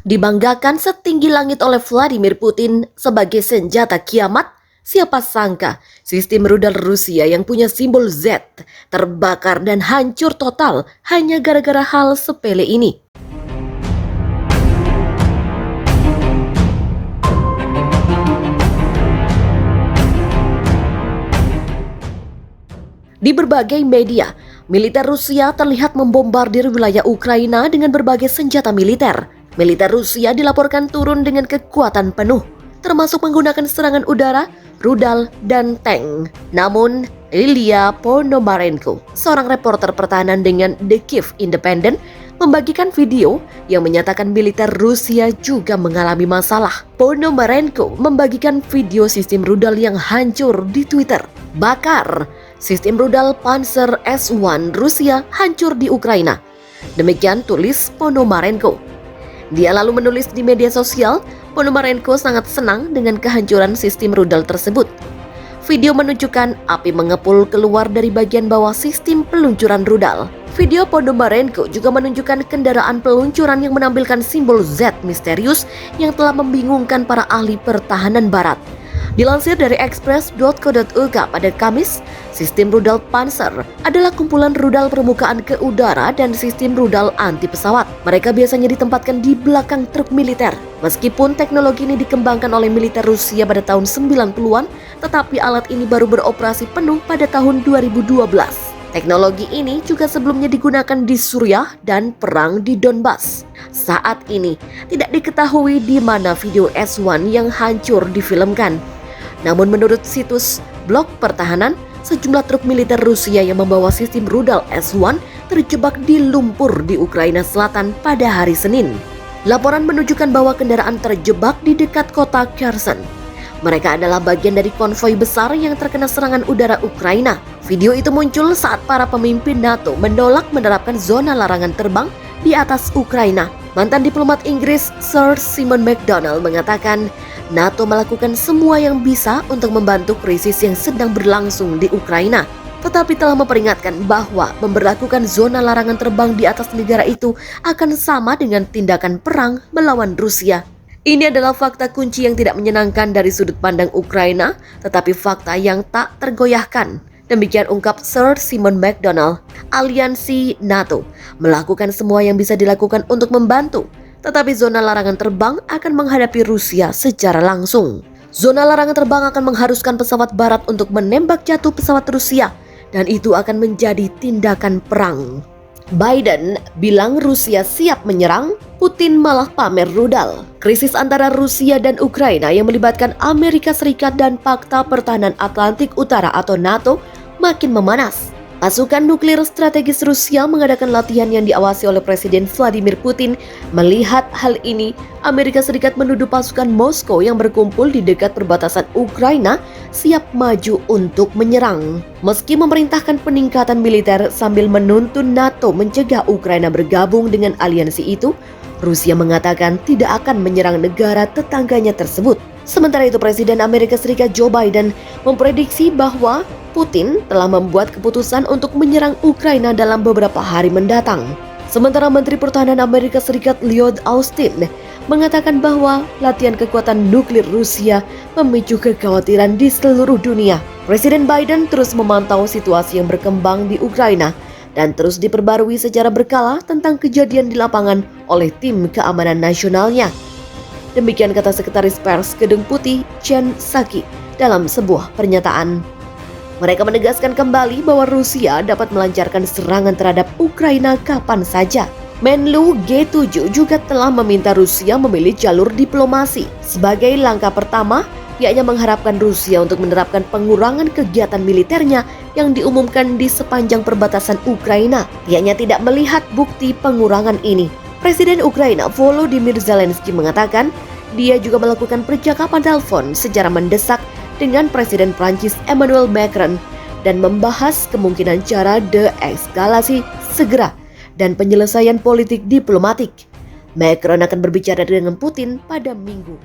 Dibanggakan setinggi langit oleh Vladimir Putin sebagai senjata kiamat, siapa sangka sistem rudal Rusia yang punya simbol Z terbakar dan hancur total hanya gara-gara hal sepele ini. Di berbagai media, militer Rusia terlihat membombardir wilayah Ukraina dengan berbagai senjata militer. Militer Rusia dilaporkan turun dengan kekuatan penuh, termasuk menggunakan serangan udara, rudal, dan tank. Namun, Ilya Ponomarenko, seorang reporter pertahanan dengan The Kyiv Independent, membagikan video yang menyatakan militer Rusia juga mengalami masalah. Ponomarenko membagikan video sistem rudal yang hancur di Twitter. Bakar! Sistem rudal Panzer S1 Rusia hancur di Ukraina. Demikian tulis Ponomarenko. Dia lalu menulis di media sosial, Ponomarenko sangat senang dengan kehancuran sistem rudal tersebut. Video menunjukkan api mengepul keluar dari bagian bawah sistem peluncuran rudal. Video Ponomarenko juga menunjukkan kendaraan peluncuran yang menampilkan simbol Z misterius yang telah membingungkan para ahli pertahanan barat. Dilansir dari express.co.uk pada Kamis, sistem rudal Panzer adalah kumpulan rudal permukaan ke udara dan sistem rudal anti pesawat. Mereka biasanya ditempatkan di belakang truk militer. Meskipun teknologi ini dikembangkan oleh militer Rusia pada tahun 90-an, tetapi alat ini baru beroperasi penuh pada tahun 2012. Teknologi ini juga sebelumnya digunakan di Suriah dan perang di Donbas. Saat ini, tidak diketahui di mana video S1 yang hancur difilmkan. Namun menurut situs blog pertahanan, sejumlah truk militer Rusia yang membawa sistem rudal S1 terjebak di lumpur di Ukraina Selatan pada hari Senin. Laporan menunjukkan bahwa kendaraan terjebak di dekat kota Kherson. Mereka adalah bagian dari konvoi besar yang terkena serangan udara Ukraina. Video itu muncul saat para pemimpin NATO menolak menerapkan zona larangan terbang di atas Ukraina. Mantan diplomat Inggris Sir Simon McDonald mengatakan, NATO melakukan semua yang bisa untuk membantu krisis yang sedang berlangsung di Ukraina, tetapi telah memperingatkan bahwa memberlakukan zona larangan terbang di atas negara itu akan sama dengan tindakan perang melawan Rusia. Ini adalah fakta kunci yang tidak menyenangkan dari sudut pandang Ukraina, tetapi fakta yang tak tergoyahkan. Demikian ungkap Sir Simon McDonald. Aliansi NATO melakukan semua yang bisa dilakukan untuk membantu, tetapi zona larangan terbang akan menghadapi Rusia secara langsung. Zona larangan terbang akan mengharuskan pesawat barat untuk menembak jatuh pesawat Rusia, dan itu akan menjadi tindakan perang. Biden bilang Rusia siap menyerang, Putin malah pamer rudal. Krisis antara Rusia dan Ukraina yang melibatkan Amerika Serikat dan Pakta Pertahanan Atlantik Utara atau NATO makin memanas. Pasukan nuklir strategis Rusia mengadakan latihan yang diawasi oleh Presiden Vladimir Putin. Melihat hal ini, Amerika Serikat menuduh pasukan Moskow yang berkumpul di dekat perbatasan Ukraina siap maju untuk menyerang. Meski memerintahkan peningkatan militer sambil menuntun NATO mencegah Ukraina bergabung dengan aliansi itu, Rusia mengatakan tidak akan menyerang negara tetangganya tersebut. Sementara itu, Presiden Amerika Serikat Joe Biden memprediksi bahwa Putin telah membuat keputusan untuk menyerang Ukraina dalam beberapa hari mendatang. Sementara Menteri Pertahanan Amerika Serikat Lloyd Austin mengatakan bahwa latihan kekuatan nuklir Rusia memicu kekhawatiran di seluruh dunia. Presiden Biden terus memantau situasi yang berkembang di Ukraina dan terus diperbarui secara berkala tentang kejadian di lapangan oleh tim keamanan nasionalnya. Demikian kata Sekretaris Pers Gedung Putih Jen Psaki dalam sebuah pernyataan. Mereka menegaskan kembali bahwa Rusia dapat melancarkan serangan terhadap Ukraina kapan saja. Menlu G7 juga telah meminta Rusia memilih jalur diplomasi. Sebagai langkah pertama, yakni mengharapkan Rusia untuk menerapkan pengurangan kegiatan militernya yang diumumkan di sepanjang perbatasan Ukraina. Ianya tidak melihat bukti pengurangan ini. Presiden Ukraina Volodymyr Zelensky mengatakan, dia juga melakukan percakapan telepon secara mendesak dengan Presiden Prancis Emmanuel Macron dan membahas kemungkinan cara deeskalasi segera dan penyelesaian politik diplomatik. Macron akan berbicara dengan Putin pada Minggu.